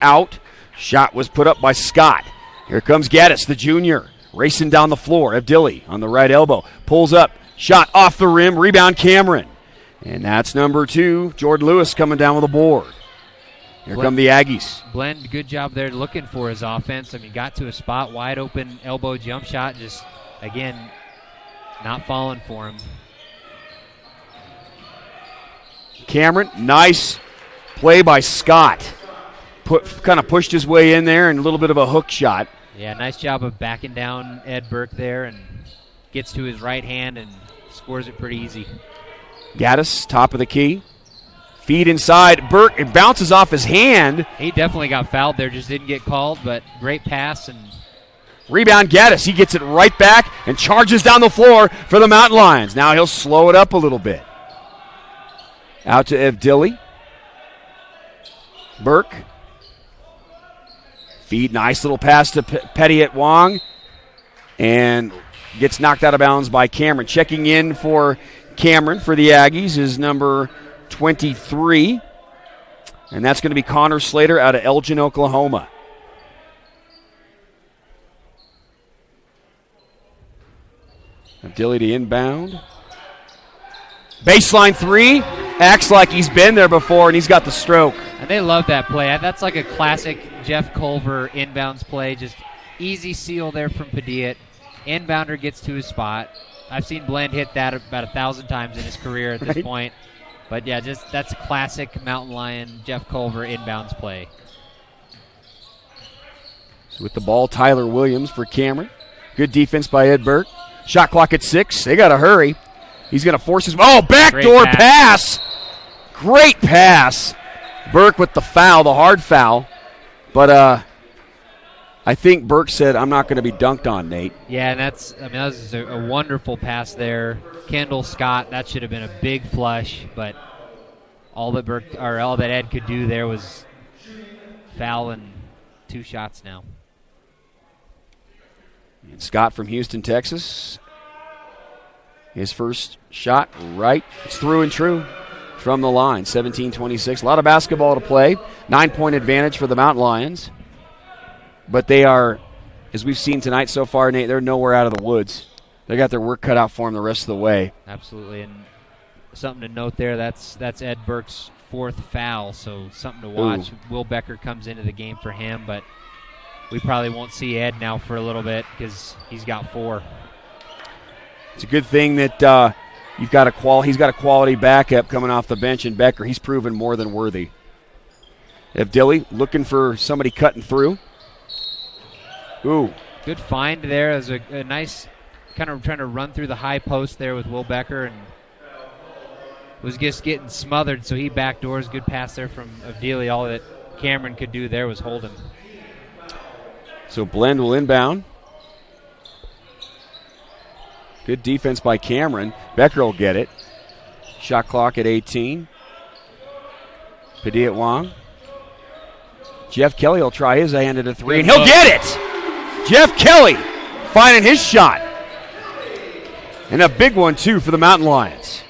out. Shot was put up by Scott. Here comes Gaddis, the junior, racing down the floor. Evdili on the right elbow. Pulls up. Shot off the rim. Rebound Cameron. And that's number 2. Jordan Lewis coming down with a board. Here come the Aggies. Blend, good job there looking for his offense. I mean, got to a spot, wide open elbow jump shot. Just, again, not falling for him. Cameron, nice play by Scott. Kind of pushed his way in there and a little bit of a hook shot. Yeah, nice job of backing down Ed Burke there and gets to his right hand and scores it pretty easy. Gaddis, top of the key. Feed inside. Burke, it bounces off his hand. He definitely got fouled there, just didn't get called, but great pass. And rebound Gaddis. He gets it right back and charges down the floor for the Mountain Lions. Now he'll slow it up a little bit. Out to Evdili. Burke. Feed, nice little pass to Pettiette Wong. And gets knocked out of bounds by Cameron. Checking in for Cameron for the Aggies is number 23. And that's going to be Connor Slater out of Elgin, Oklahoma. Evdili to inbound. Baseline 3. Acts like he's been there before, and he's got the stroke. And they love that play. That's like a classic Jeff Culver inbounds play. Just easy seal there from Padilla. Inbounder gets to his spot. I've seen Blend hit that about 1,000 times in his career at this point. But, yeah, just that's a classic Mountain Lion Jeff Culver inbounds play. So with the ball, Tyler Williams for Cameron. Good defense by Ed Burke. Shot clock at 6. They got to hurry. He's going to force his... Oh, backdoor pass. Great pass. Burke with the foul, the hard foul. But I think Burke said, I'm not going to be dunked on, Nate. Yeah, and that was a wonderful pass there. Kendall Scott, that should have been a big flush, but all that Ed could do there was foul and 2 shots now. And Scott from Houston, Texas. His first shot, right. It's through and true from the line. 17-26. A lot of basketball to play. 9-point advantage for the Mountain Lions. But they are, as we've seen tonight so far, Nate, they're nowhere out of the woods. They got their work cut out for them the rest of the way. Absolutely. And something to note there, that's Ed Burke's 4th foul, so something to watch. Ooh. Will Becker comes into the game for him, but we probably won't see Ed now for a little bit because he's got 4. It's a good thing that he's got a quality backup coming off the bench in Becker. He's proven more than worthy. Evdili looking for somebody cutting through. Ooh. Good find there. It was a nice kind of trying to run through the high post there with Will Becker and was just getting smothered, so he backdoors. Good pass there from Evdili. All that Cameron could do there was hold him. So Blend will inbound. Good defense by Cameron. Becker will get it. Shot clock at 18. Padilla Wong. Jeff Kelly will try his hand at a 3, and he'll get it! Jeff Kelly finding his shot. And a big one, too, for the Mountain Lions.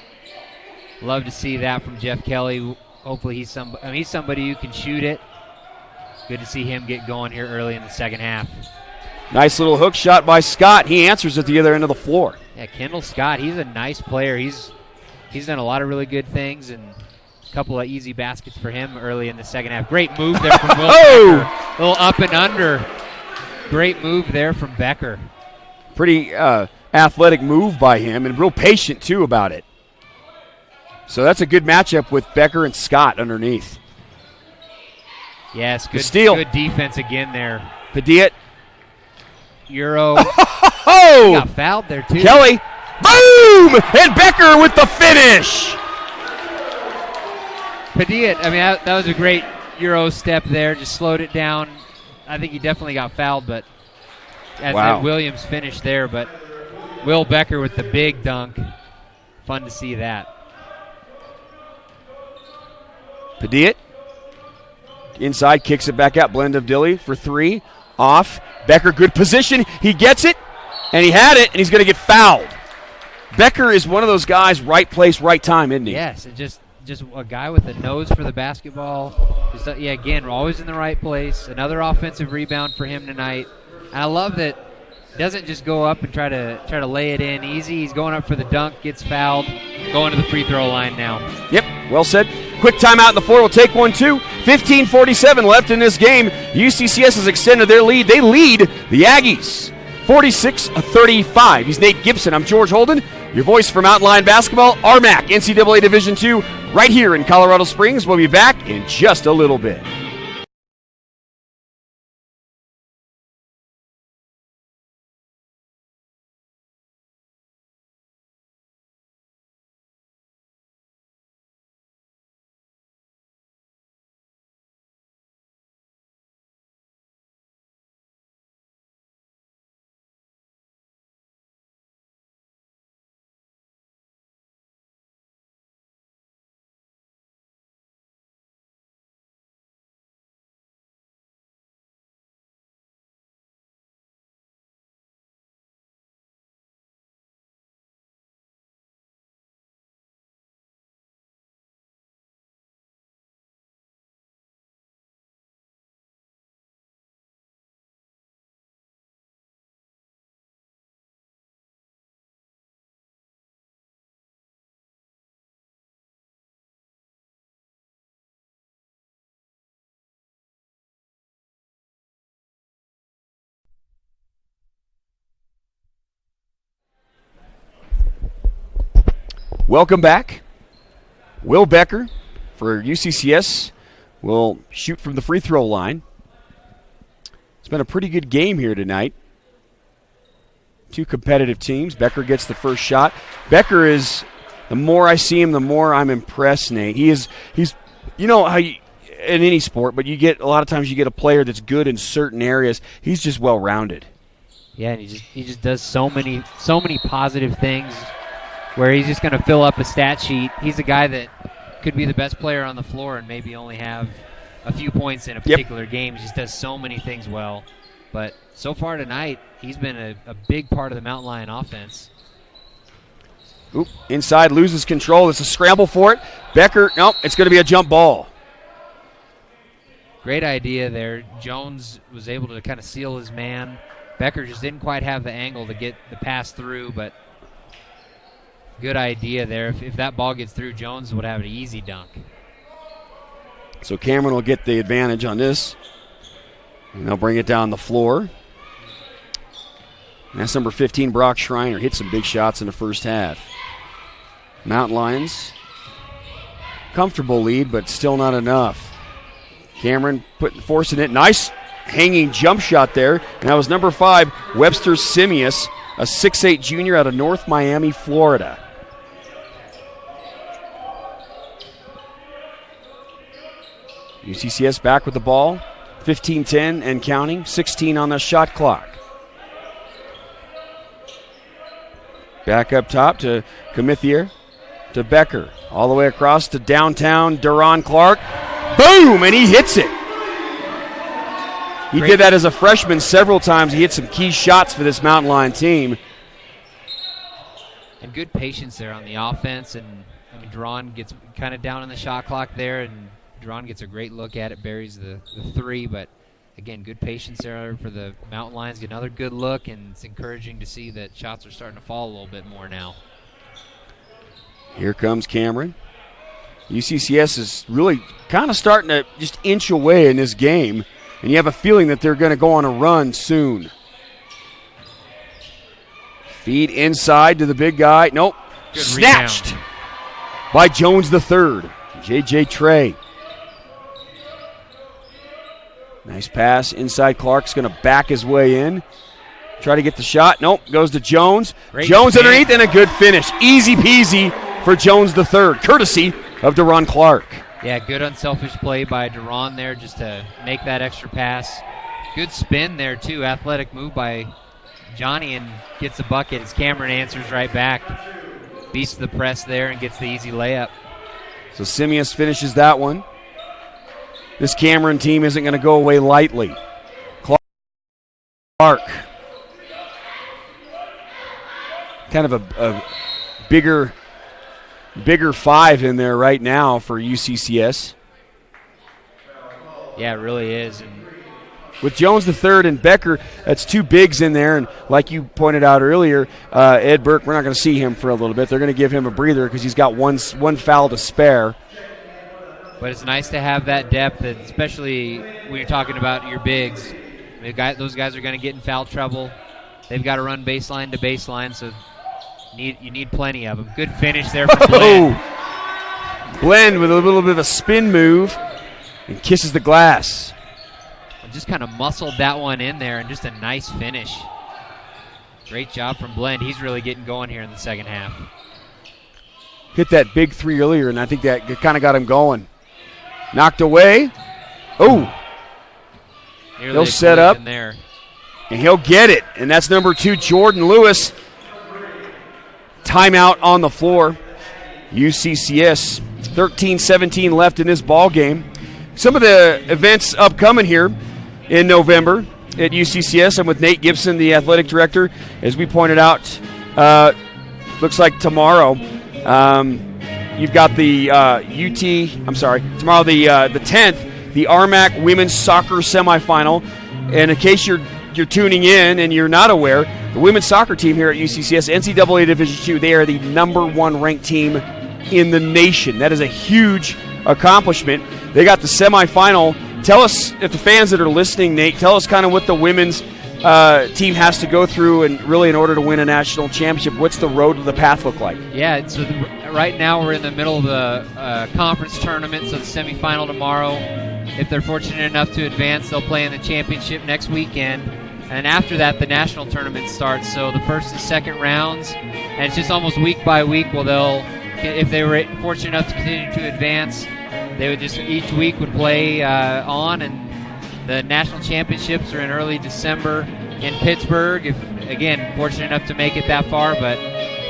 Love to see that from Jeff Kelly. Hopefully he's somebody who can shoot it. Good to see him get going here early in the second half. Nice little hook shot by Scott. He answers at the other end of the floor. Yeah, Kendall Scott, he's a nice player. He's done a lot of really good things and a couple of easy baskets for him early in the second half. Great move there from Will Becker. A little up and under. Great move there from Becker. Pretty athletic move by him and real patient, too, about it. So that's a good matchup with Becker and Scott underneath. Yes, good steal. Good defense again there. Padilla. Euro. Oh! He got fouled there, too. Kelly. Boom! And Becker with the finish. Padilla, that was a great Euro step there. Just slowed it down. I think he definitely got fouled, but as Ed Williams finished there. But Will Becker with the big dunk. Fun to see that. Padilla. Inside, kicks it back out. Blend of Dilly for 3. Off. Becker, good position. He gets it, and he had it, and he's going to get fouled. Becker is one of those guys, right place, right time, isn't he? Yes, and just just a guy with a nose for the basketball. Just, again, always in the right place. Another offensive rebound for him tonight. And I love that he doesn't just go up and try to lay it in easy. He's going up for the dunk, gets fouled, going to the free throw line now. Yep, well said. Quick timeout in the floor. We'll take one, too. 15:47 left in this game. UCCS has extended their lead. They lead the Aggies 46-35. He's Nate Gibson. I'm George Holden, your voice for Mountain Lion Basketball, RMAC, NCAA Division II, right here in Colorado Springs. We'll be back in just a little bit. Welcome back. Will Becker for UCCS will shoot from the free throw line. It's been a pretty good game here tonight. Two competitive teams. Becker gets the first shot. Becker is, the more I see him, the more I'm impressed, Nate. He's you know how you, in any sport, but a lot of times you get a player that's good in certain areas. He's just well-rounded. Yeah, and he just does so many positive things where he's just going to fill up a stat sheet. He's a guy that could be the best player on the floor and maybe only have a few points in a particular game. He just does so many things well. But so far tonight, he's been a big part of the Mountain Lion offense. Oop, inside, loses control. It's a scramble for it. Becker, nope, it's going to be a jump ball. Great idea there. Jones was able to kind of seal his man. Becker just didn't quite have the angle to get the pass through, but good idea there. If that ball gets through, Jones would have an easy dunk. So Cameron will get the advantage on this. And they'll bring it down the floor. And that's number 15, Brock Schreiner. Hit some big shots in the first half. Mountain Lions, comfortable lead, but still not enough. Cameron forcing it. Nice hanging jump shot there. And that was number 5, Webster Simius, a 6'8 junior out of North Miami, Florida. UCCS back with the ball. 15-10 and counting. 16 on the shot clock. Back up top to Camithier, to Becker. All the way across to downtown Duron Clark. Boom! And he hits it. He did that as a freshman several times. He hit some key shots for this Mountain Lion team. And good patience there on the offense. And Duron gets kind of down on the shot clock there, and Duron gets a great look at it, buries the three. But, again, good patience there for the Mountain Lions. Get another good look, and it's encouraging to see that shots are starting to fall a little bit more now. Here comes Cameron. UCCS is really kind of starting to just inch away in this game, and you have a feeling that they're going to go on a run soon. Feed inside to the big guy. Nope. Good Snatched rebound by Jones III. J.J. Trey. Nice pass. Inside, Clark's going to back his way in. Try to get the shot. Nope. Goes to Jones. Great Jones spin. Underneath, and a good finish. Easy peasy for Jones III, courtesy of Duron Clark. Yeah, good unselfish play by Duron there just to make that extra pass. Good spin there, too. Athletic move by Johnny, and gets a bucket as Cameron answers right back. Beats the press there and gets the easy layup. So Simius finishes that one. This Cameron team isn't going to go away lightly. Clark. Kind of a bigger bigger 5 in there right now for UCCS. Yeah, it really is. And with Jones the third and Becker, that's 2 bigs in there. And like you pointed out earlier, Ed Burke, we're not going to see him for a little bit. They're going to give him a breather because he's got one foul to spare. But it's nice to have that depth, especially when you're talking about your bigs. Those guys are going to get in foul trouble. They've got to run baseline to baseline, so you need plenty of them. Good finish there from Glenn. Glenn with a little bit of a spin move and kisses the glass. Just kind of muscled that one in there, and just a nice finish. Great job from Blend. He's really getting going here in the second half. Hit that big 3 earlier, and I think that kind of got him going. Knocked away. Oh. He'll set up, there. And he'll get it. And that's number 2, Jordan Lewis. Timeout on the floor. UCCS, 13-17 left in this ball game. Some of the events upcoming here in November at UCCS. I'm with Nate Gibson, the athletic director. As we pointed out, looks like tomorrow you've got the tomorrow the 10th, the RMAC women's soccer semifinal. And in case you're tuning in and you're not aware, the women's soccer team here at UCCS, NCAA Division II, they are the number 1 ranked team in the nation. That is a huge accomplishment. They got the semifinal. Tell us, if the fans that are listening, Nate, tell us kind of what the women's team has to go through and really in order to win a national championship. What's the road to the path look like? Yeah, so right now we're in the middle of the conference tournament, so the semifinal tomorrow. If they're fortunate enough to advance, they'll play in the championship next weekend. And after that, the national tournament starts. So the first and second rounds, and it's just almost week by week. Well, if they were fortunate enough to continue to advance, they would just each week would play on, and the national championships are in early December in Pittsburgh. If again fortunate enough to make it that far, but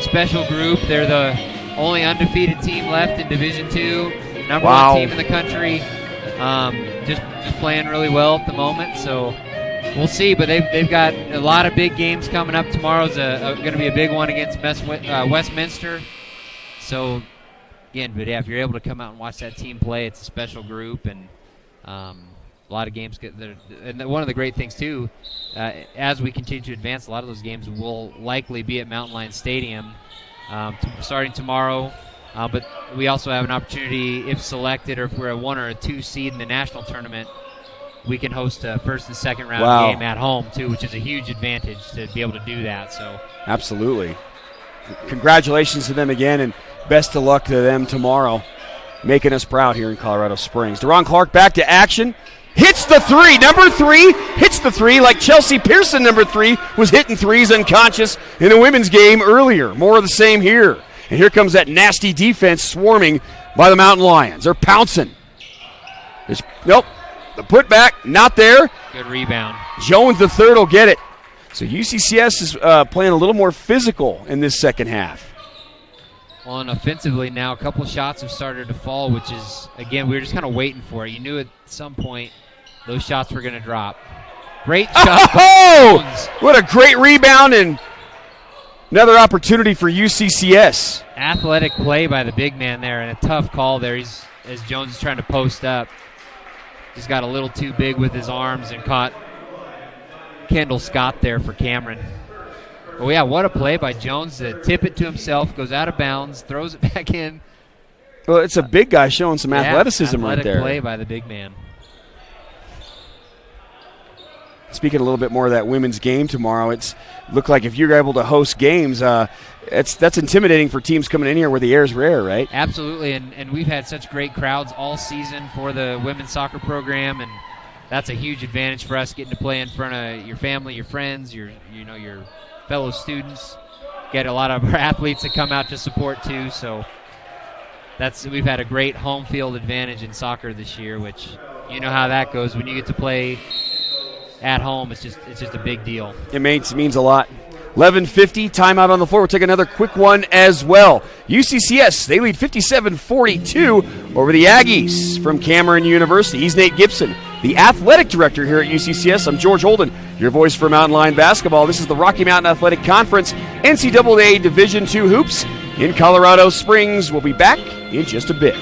special group. They're the only undefeated team left in Division II, number 1 team in the country. Just playing really well at the moment. So we'll see. But they've got a lot of big games coming up. Tomorrow's going to be a big one against Westminster. So. Again, but yeah, if you're able to come out and watch that team play, it's a special group, and a lot of games get there. And one of the great things too, as we continue to advance, a lot of those games will likely be at Mountain Lion Stadium starting tomorrow. But we also have an opportunity, if selected, or if we're a 1 or a 2 seed in the national tournament, we can host a first and second round game at home too, which is a huge advantage to be able to do that. So absolutely, congratulations to them again, and best of luck to them tomorrow, making us proud here in Colorado Springs. Deron Clark back to action. Hits the 3. Number 3 hits the 3 like Chelsea Pearson, number 3, was hitting 3s unconscious in the women's game earlier. More of the same here. And here comes that nasty defense swarming by the Mountain Lions. They're pouncing. Nope. The putback, not there. Good rebound. Jones the third will get it. So UCCS is playing a little more physical in this second half. Well, and offensively now, a couple shots have started to fall, which is, again, we were just kind of waiting for it. You knew at some point those shots were going to drop. Great shot. Oh! What a great rebound, and another opportunity for UCCS. Athletic play by the big man there, and a tough call there. As Jones is trying to post up. Just got a little too big with his arms and caught Kendall Scott there for Cameron. Oh, yeah, what a play by Jones to tip it to himself, goes out of bounds, throws it back in. Well, it's a big guy showing some athleticism right there. Athletic play by the big man. Speaking a little bit more of that women's game tomorrow, it's look like if you're able to host games, that's intimidating for teams coming in here where the air is rare, right? Absolutely, and we've had such great crowds all season for the women's soccer program, and that's a huge advantage for us, getting to play in front of your family, your friends, your fellow students. Get a lot of our athletes that come out to support too, so we've had a great home field advantage in soccer this year, which you know how that goes when you get to play at home. It's just a big deal. It means a lot. 11:50, timeout on the floor. We'll take another quick one as well. UCCS, they lead 57-42 over the Aggies from Cameron University. He's Nate Gibson, the athletic director here at UCCS. I'm George Holden, your voice for Mountain Lion basketball. This is the Rocky Mountain Athletic Conference NCAA Division II Hoops in Colorado Springs. We'll be back in just a bit.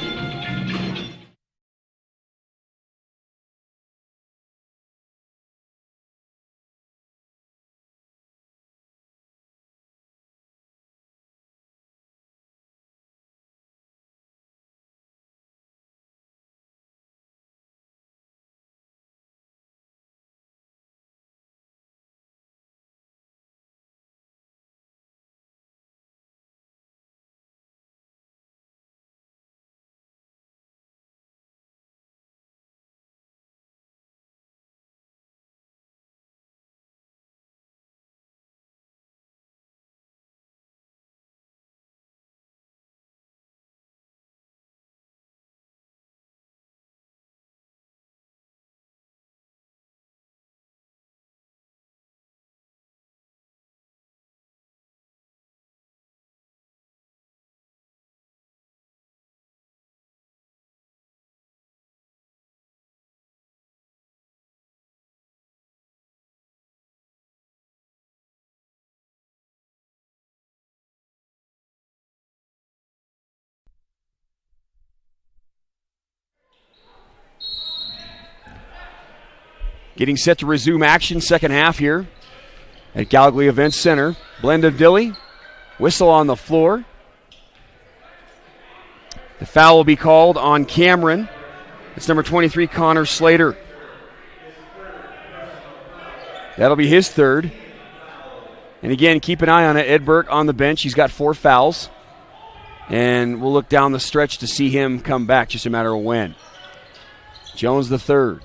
Getting set to resume action, second half here at Gallagher Events Center. Blend of Dilly, whistle on the floor. The foul will be called on Cameron. It's number 23, Connor Slater. That'll be his third. And again, keep an eye on it. Ed Burke on the bench. He's got 4 fouls. And we'll look down the stretch to see him come back, just a matter of when. Jones the third.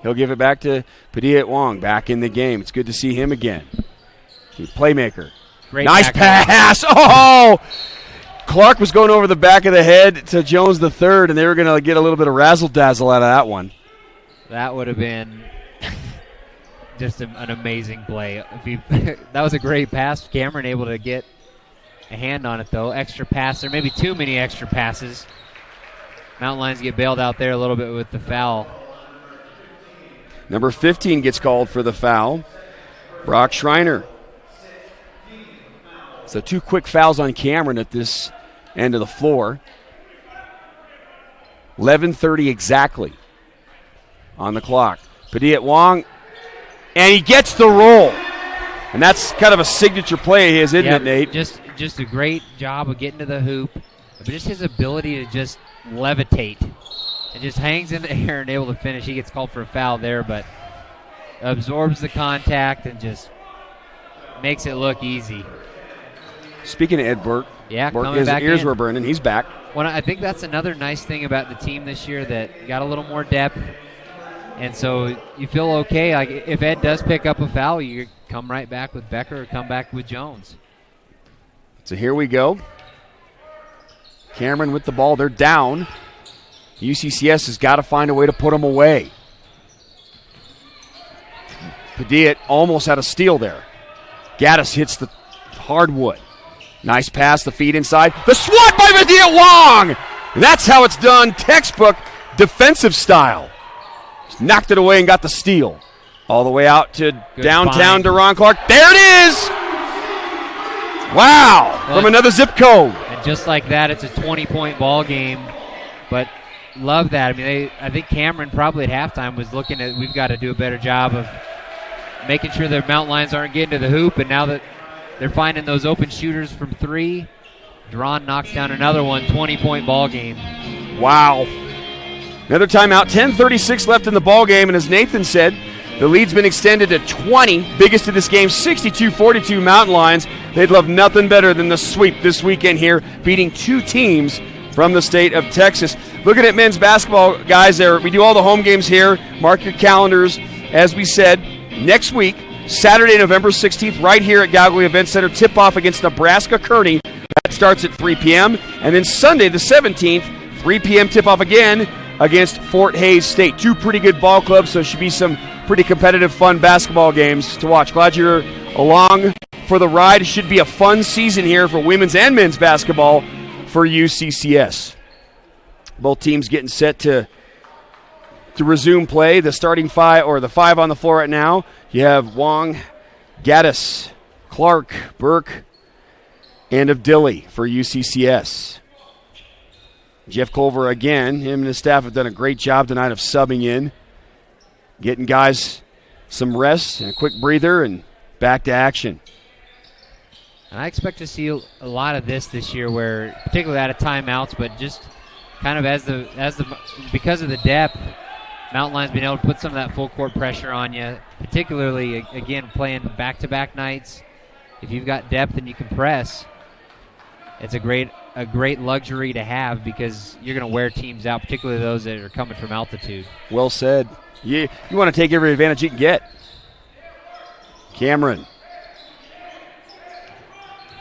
He'll give it back to Padilla Wong, back in the game. It's good to see him again. Playmaker. Great nice pass. Oh! Clark was going over the back of the head to Jones the third, and they were going to get a little bit of razzle-dazzle out of that one. That would have been just an amazing play. That was a great pass. Cameron able to get a hand on it, though. Extra pass, or maybe too many extra passes. Mountain Lions get bailed out there a little bit with the foul. Number 15 gets called for the foul. Brock Schreiner. So 2 quick fouls on Cameron at this end of the floor. 11:30 exactly on the clock. Padilla Wong, and he gets the roll. And that's kind of a signature play of his, isn't it, Nate? Just a great job of getting to the hoop. But just his ability to just levitate. It just hangs in the air and able to finish. He gets called for a foul there, but absorbs the contact and just makes it look easy. Speaking of Ed Burke, his ears were burning. He's back. Well, I think that's another nice thing about the team this year, that got a little more depth. And so you feel okay. Like if Ed does pick up a foul, you come right back with Becker or come back with Jones. So here we go. Cameron with the ball. They're down. UCCS has got to find a way to put them away. Padilla almost had a steal there. Gaddis hits the hardwood. Nice pass, the feed inside. The swat by Padilla Wong! That's how it's done, textbook defensive style. Just knocked it away and got the steal. All the way out to downtown Deron Clark. There it is! Wow, from another zip code. And just like that, it's a 20-point ball game. But love that. I mean, I think Cameron probably at halftime was looking at, we've got to do a better job of making sure the Mountain Lions aren't getting to the hoop. And now that they're finding those open shooters from 3, Deron knocks down another one. 20-point ball game. Wow. Another timeout. 10:36 left in the ball game. And as Nathan said, the lead's been extended to 20. Biggest of this game, 62-42 Mountain Lions. They'd love nothing better than the sweep this weekend here, beating 2 teams from the state of Texas. Looking at men's basketball, guys, we do all the home games here. Mark your calendars. As we said, next week, Saturday, November 16th, right here at Gallagher Events Center, tip-off against Nebraska Kearney. That starts at 3 p.m. And then Sunday, the 17th, 3 p.m. tip-off again against Fort Hays State. 2 pretty good ball clubs, so it should be some pretty competitive, fun basketball games to watch. Glad you're along for the ride. It should be a fun season here for women's and men's basketball for UCCS. Both teams getting set to resume play. The starting 5, or the 5 on the floor right now, you have Wong, Gaddis, Clark, Burke, and of Dilly for UCCS. Jeff Culver again, him and his staff have done a great job tonight of subbing in, getting guys some rest and a quick breather and back to action. And I expect to see a lot of this year, where particularly out of timeouts, but just kind of because of the depth, Mountain Lions being able to put some of that full court pressure on you, particularly again playing back-to-back nights. If you've got depth and you can press, it's a great luxury to have, because you're going to wear teams out, particularly those that are coming from altitude. Well said. You want to take every advantage you can get. Cameron.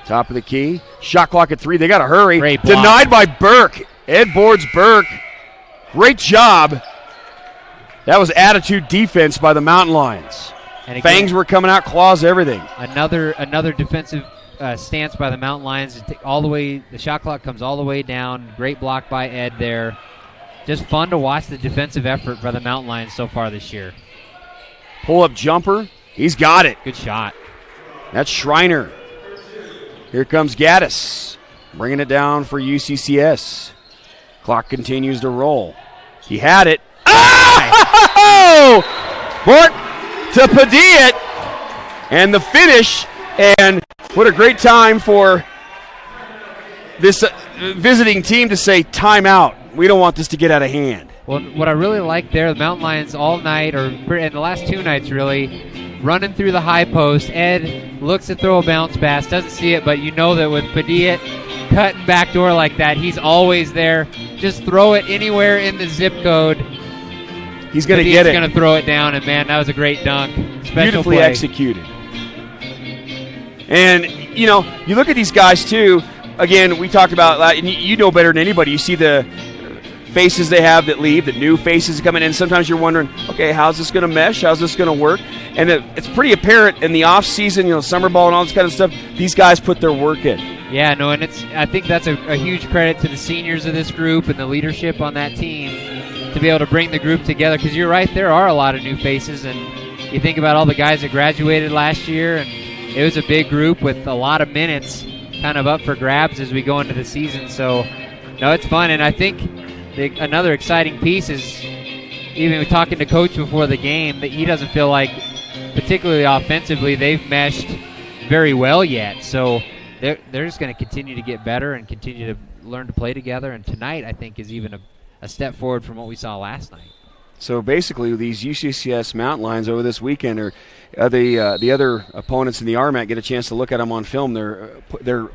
Top of the key. Shot clock at 3. They got to hurry. Great block. Denied by Burke. Ed boards Burke. Great job. That was attitude defense by the Mountain Lions. And again, fangs were coming out, claws, everything. Another defensive stance by the Mountain Lions. All the way, the shot clock comes all the way down. Great block by Ed there. Just fun to watch the defensive effort by the Mountain Lions so far this year. Pull-up jumper. He's got it. Good shot. That's Schreiner. Here comes Gaddis, bringing it down for UCCS. Clock continues to roll. He had it. Oh! Bork to Padilla, and the finish. And what a great time for this visiting team to say timeout. We don't want this to get out of hand. Well, what I really like there, the Mountain Lions all night, or in the last 2 nights really, running through the high post. Ed looks to throw a bounce pass, doesn't see it, but you know that with Padilla cutting backdoor like that, he's always there. Just throw it anywhere in the zip code. He's going to get it. He's going to throw it down, and man, that was a great dunk. Special Beautifully play. Executed. And, you know, you look at these guys, too. Again, we talked about, and you know better than anybody, you see the faces they have that leave, the new faces coming in. Sometimes you're wondering, okay, how's this going to mesh? How's this going to work? And it's pretty apparent in the off season, summer ball and all this kind of stuff, these guys put their work in. Yeah, no, and I think that's a huge credit to the seniors of this group and the leadership on that team to be able to bring the group together, because you're right, there are a lot of new faces, and you think about all the guys that graduated last year, and it was a big group with a lot of minutes kind of up for grabs as we go into the season. So, no, it's fun, and I think another exciting piece is, even talking to Coach before the game, that he doesn't feel like, particularly offensively, they've meshed very well yet. So they're just going to continue to get better and continue to learn to play together. And tonight, I think, is even a step forward from what we saw last night. So basically, these UCCS Mountain Lions over this weekend are the other opponents in the RMAC get a chance to look at them on film. They're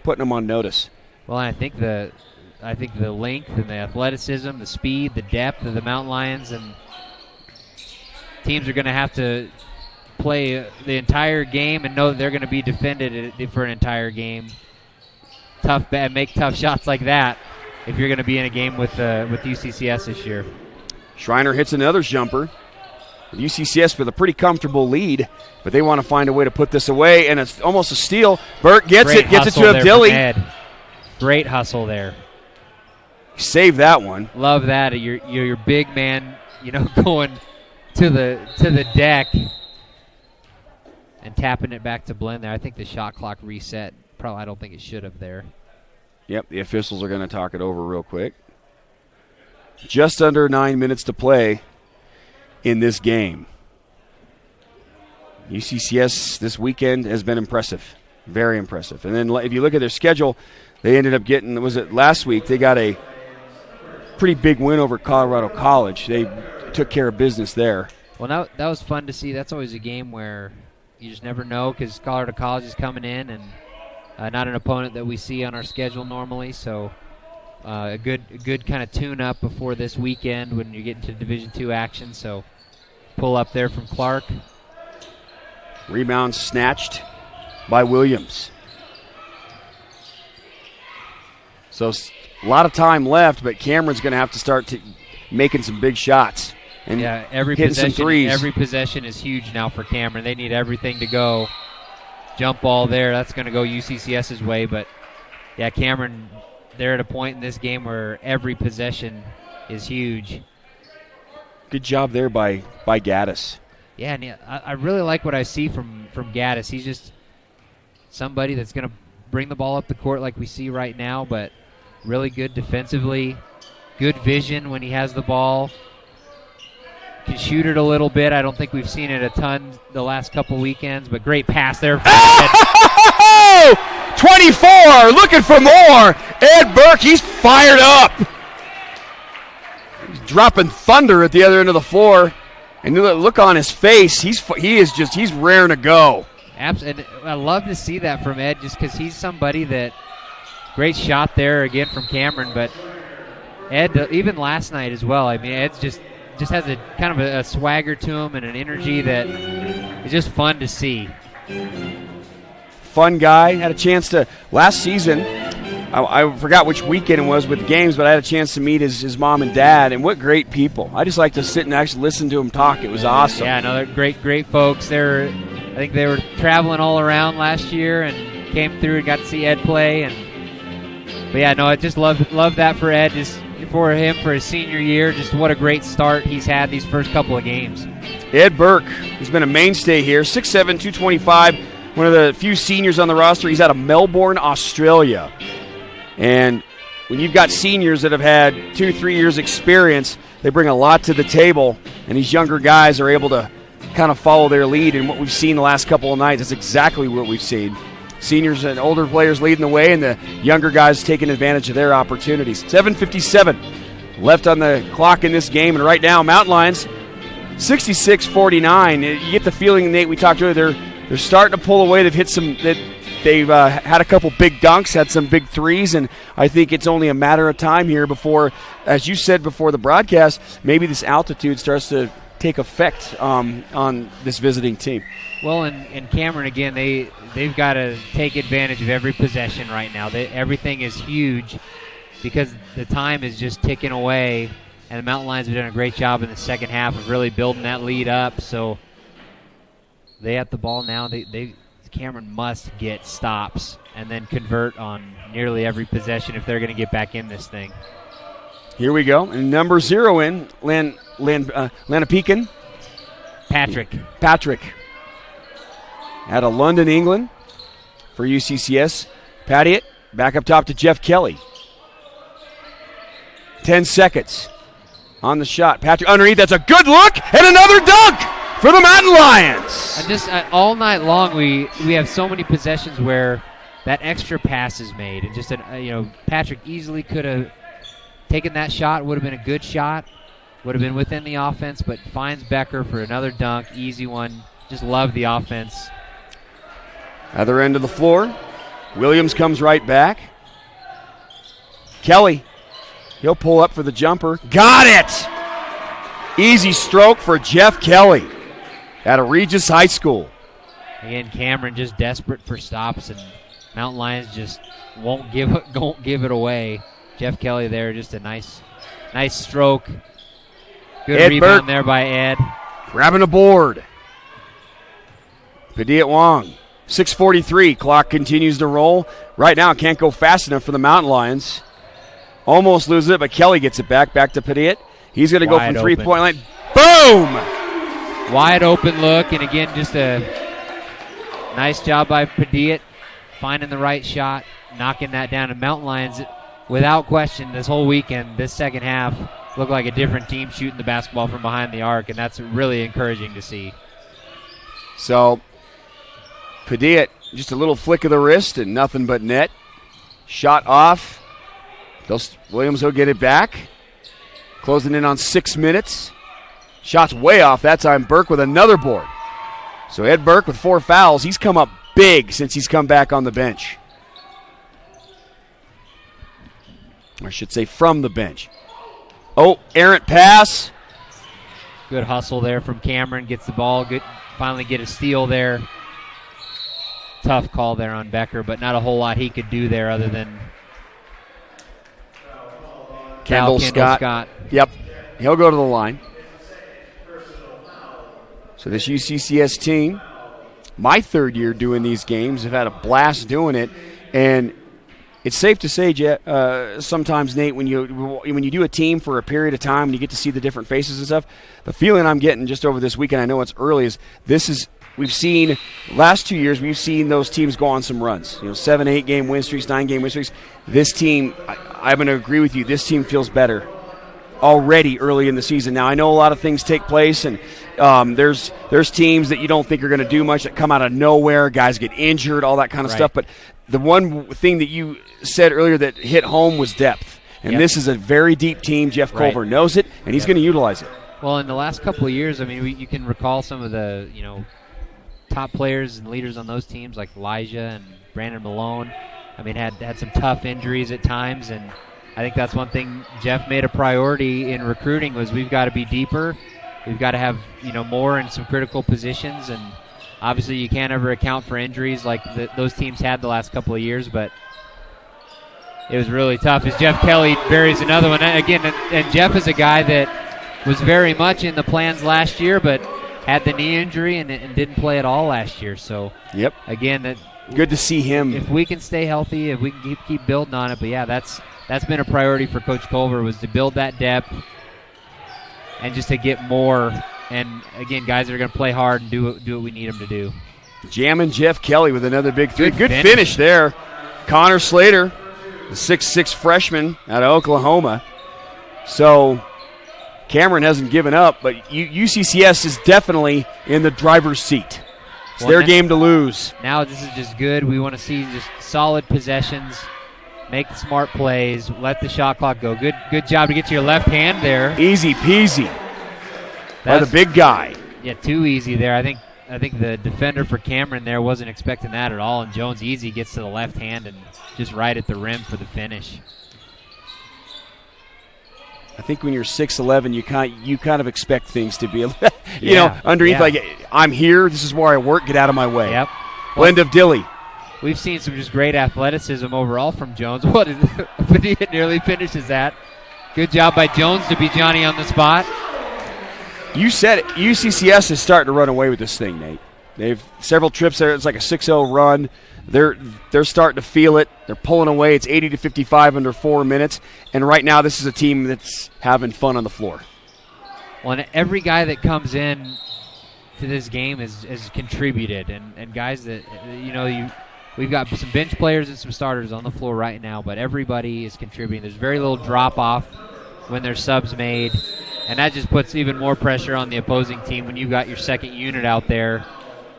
putting them on notice. Well, I think the length and the athleticism, the speed, the depth of the Mountain Lions, and teams are going to have to play the entire game and know that they're going to be defended for an entire game. Make tough shots like that if you're going to be in a game with UCCS this year. Schreiner hits another jumper. UCCS with a pretty comfortable lead, but they want to find a way to put this away, and it's almost a steal. Burke gets it to Abdilli. Great hustle there. Save that one. Love that. Your big man, going to the deck and tapping it back to Blend there. I think the shot clock reset. Probably, I don't think it should have there. Yep, the officials are going to talk it over real quick. Just under 9 minutes to play in this game. UCCS this weekend has been impressive. Very impressive. And then if you look at their schedule, they ended up getting, was it last week, they got a pretty big win over Colorado College. They took care of business there. Well, that was fun to see. That's always a game where you just never know, because Colorado College is coming in, and not an opponent that we see on our schedule normally. So a good kind of tune-up before this weekend when you get into Division II action. So pull up there from Clark. Rebound snatched by Williams. So a lot of time left, but Cameron's going to have to start making some big shots. And every hitting some threes. Every possession is huge now for Cameron. They need everything to go. Jump ball there, that's going to go UCCS's way. But, Cameron, they're at a point in this game where every possession is huge. Good job there by Gaddis. Yeah, and I really like what I see from Gaddis. He's just somebody that's going to bring the ball up the court like we see right now, but really good defensively, good vision when he has the ball. Can shoot it a little bit. I don't think we've seen it a ton the last couple weekends, but great pass there. Oh! 24, looking for more. Ed Burke, he's fired up. He's dropping thunder at the other end of the floor. And look on his face. He's raring to go. Absolutely. I love to see that from Ed just because he's somebody that great shot there again from Cameron, but Ed, even last night as well, I mean, Ed's just has a kind of a swagger to him and an energy that is just fun to see. Fun guy. Had a chance to, last season, I forgot which weekend it was with the games, but I had a chance to meet his mom and dad, and what great people. I just like to sit and actually listen to them talk. It was awesome. Yeah, no, they're great folks. I think they were traveling all around last year and came through and got to see Ed play. But yeah, no, I just love that for Ed, just for him for his senior year. Just what a great start he's had these first couple of games. Ed Burke, he's been a mainstay here, 6'7", 225, one of the few seniors on the roster. He's out of Melbourne, Australia. And when you've got seniors that have had 2-3 years experience, they bring a lot to the table, and these younger guys are able to kind of follow their lead. And what we've seen the last couple of nights is exactly what we've seen. Seniors and older players leading the way, and the younger guys taking advantage of their opportunities. 7:57 left on the clock in this game, and right now, Mountain Lions, 66-49. You get the feeling, Nate, we talked earlier, they're starting to pull away. They've hit some. They've had a couple big dunks, had some big threes, and I think it's only a matter of time here before, as you said before the broadcast, maybe this altitude starts to take effect on this visiting team. Well, and Cameron, again, they've got to take advantage of every possession right now. Everything is huge because the time is just ticking away, and the Mountain Lions have done a great job in the second half of really building that lead up. So they have the ball now. Cameron must get stops and then convert on nearly every possession if they're going to get back in this thing. Here we go. And number 0 in, Lanapecan. Patrick. Out of London, England for UCCS. Patty it. Back up top to Jeff Kelly. 10 seconds on the shot. Patrick underneath. That's a good look. And another dunk for the Mountain Lions. And just all night long, we have so many possessions where that extra pass is made. And just, Patrick easily could have taken that shot. Would have been a good shot. Would have been within the offense, but finds Becker for another dunk. Easy one. Just love the offense. Other end of the floor. Williams comes right back. Kelly. He'll pull up for the jumper. Got it! Easy stroke for Jeff Kelly out of Regis High School. Again, Cameron just desperate for stops, and Mountain Lions just won't give it away. Jeff Kelly there, just a nice stroke. Good Ed rebound Burke there by Ed. grabbing a board. Padilla Wong. 6:43. Clock continues to roll. Right now, can't go fast enough for the Mountain Lions. Almost loses it, but Kelly gets it back to Padilla. He's going to go from three-point line. Boom! Wide open look, and again, just a nice job by Padilla finding the right shot, knocking that down. And Mountain Lions, without question, this whole weekend, this second half, looked like a different team shooting the basketball from behind the arc, and that's really encouraging to see. So, Padilla, just a little flick of the wrist and nothing but net. Shot off. Williams will get it back. Closing in on 6 minutes. Shot's way off that time. Burke with another board. So Ed Burke with 4 fouls. He's come up big since he's come back on the bench. Or I should say from the bench. Oh, errant pass. Good hustle there from Cameron. Gets the ball. Good. Finally get a steal there. Tough call there on Becker, but not a whole lot he could do there other than Kendall Scott. Yep. He'll go to the line. So this UCCS team, my third year doing these games, have had a blast doing it. And it's safe to say, sometimes, Nate, when you do a team for a period of time and you get to see the different faces and stuff, the feeling I'm getting just over this weekend, I know it's early, is this is we've seen last 2 years, we've seen those teams go on some runs. 7, 8 game win streaks, 9 game win streaks. This team, I'm going to agree with you. This team feels better already early in the season. Now I know a lot of things take place, and there's teams that you don't think are going to do much that come out of nowhere. Guys get injured, all that kind of stuff. But the one thing that you said earlier that hit home was depth. And this is a very deep team. Jeff Culver knows it, and he's going to utilize it. Well, in the last couple of years, I mean, you can recall some of the top players and leaders on those teams like Elijah and Brandon Malone. I mean, had some tough injuries at times, and I think that's one thing Jeff made a priority in recruiting was we've got to be deeper. We've got to have more in some critical positions, and obviously you can't ever account for injuries like those teams had the last couple of years, but it was really tough as Jeff Kelly buries another one. Again, and Jeff is a guy that was very much in the plans last year, but had the knee injury and didn't play at all last year. So, again, good to see him. If we can stay healthy, if we can keep building on it, but that's been a priority for Coach Culver was to build that depth and just to get more. And, again, guys that are going to play hard and do what we need them to do. Jamming Jeff Kelly with another big three. Good finish there. Connor Slater, the 6'6 freshman out of Oklahoma. So Cameron hasn't given up, but UCCS is definitely in the driver's seat. It's their game to lose. Now this is just good. We want to see just solid possessions, make the smart plays, let the shot clock go. Good job to get to your left hand there. Easy peasy by the big guy. Yeah, too easy there. I think the defender for Cameron there wasn't expecting that at all, and Jones easy gets to the left hand and just right at the rim for the finish. I think when you're 6'11", you kind of expect things to be, underneath. Like, I'm here. This is where I work. Get out of my way. Yep. Blend of Dilly. We've seen some just great athleticism overall from Jones. What is Padilla nearly finishes that. Good job by Jones to be Johnny on the spot. You said it. UCCS is starting to run away with this thing, Nate. They've several trips there. It's like a 6-0 run. They're starting to feel it. They're pulling away. It's 80-55 under 4 minutes. And right now, this is a team that's having fun on the floor. Well, and every guy that comes in to this game has contributed. And guys that, we've got some bench players and some starters on the floor right now, but everybody is contributing. There's very little drop-off when there's subs made. And that just puts even more pressure on the opposing team when you've got your second unit out there.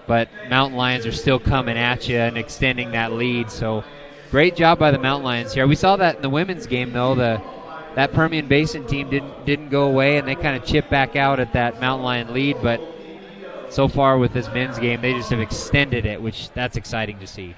But Mountain Lions are still coming at you and extending that lead. So great job by the Mountain Lions here. We saw that in the women's game, though. That Permian Basin team didn't go away, and they kind of chipped back out at that Mountain Lion lead. But so far with this men's game, they just have extended it, which that's exciting to see.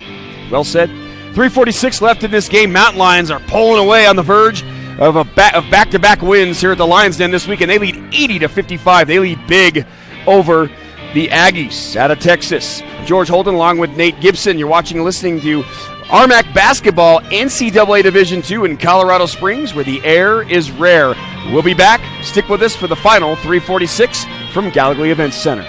Well said. 3:46 left in this game. Mountain Lions are pulling away on the verge of back-to-back wins here at the Lions Den this week, and they lead 80-55. They lead big over the Aggies out of Texas. George Holden along with Nate Gibson. You're watching and listening to RMAC Basketball NCAA Division II in Colorado Springs, where the air is rare. We'll be back. Stick with us for the final 3:46 from Gallagher Events Center.